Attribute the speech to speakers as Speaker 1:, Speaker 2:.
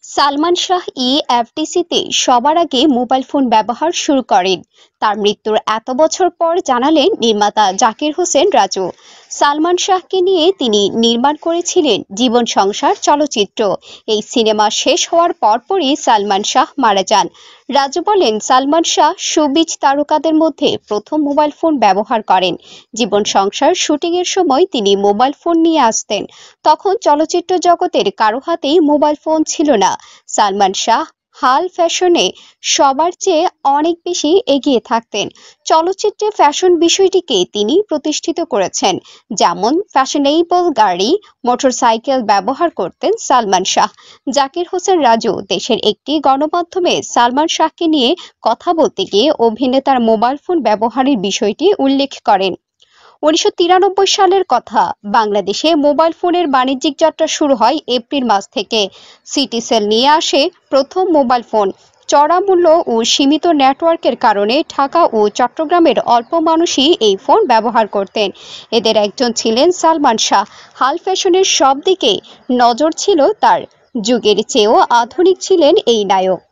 Speaker 1: সালমান শাহ এফডিসিতে সবার আগে মোবাইল ফোন ব্যবহার শুরু করেন। তার মৃত্যুর এত বছর পর জানালেন নির্মাতা জাকির হোসেন রাজু। সালমান শাহকে নিয়ে তিনি নির্মাণ করেছিলেন জীবন সংসার চলচ্চিত্র। এই সিনেমা শেষ হওয়ার পরপরই সালমান শাহ মারা যান। রাজু বলেন, সালমান শাহ শোবিজ তারকাদের মধ্যে প্রথম মোবাইল ফোন ব্যবহার করেন। জীবন সংসার শুটিংয়ের সময় তিনি মোবাইল ফোন নিয়ে আসতেন। তখন চলচ্চিত্র জগতের কারো হাতেই মোবাইল ফোন ছিল না। সালমান শাহ হাল ফ্যাশনে সবার চেয়ে অনেক বেশি এগিয়ে থাকতেন। চলচ্চিত্রে ফ্যাশন বিষয়টিকে তিনি প্রতিষ্ঠিত করেছেন। যেমন ফ্যাশনেবল গাড়ি, মোটরসাইকেল ব্যবহার করতেন সালমান শাহ। জাকির হোসেন রাজু দেশের একটি গণমাধ্যমে সালমান শাহকে নিয়ে কথা বলতে গিয়ে অভিনেতার মোবাইল ফোন ব্যবহারের বিষয়টি উল্লেখ করেন। ১৯৯৩ সালের কথা। বাংলাদেশে মোবাইল ফোনের বাণিজ্যিক যাত্রা শুরু হয় এপ্রিল মাস থেকে। সিটিসেল নিয়ে আসে প্রথম মোবাইল ফোন। চড়া মূল্য ও সীমিত নেটওয়ার্কের কারণে ঢাকা ও চট্টগ্রামের অল্প মানুষই এই ফোন ব্যবহার করতেন। এদের একজন ছিলেন সালমান শাহ। হাল ফ্যাশনের সব দিকে নজর ছিল তার। যুগের চেয়েও আধুনিক ছিলেন এই নায়ক।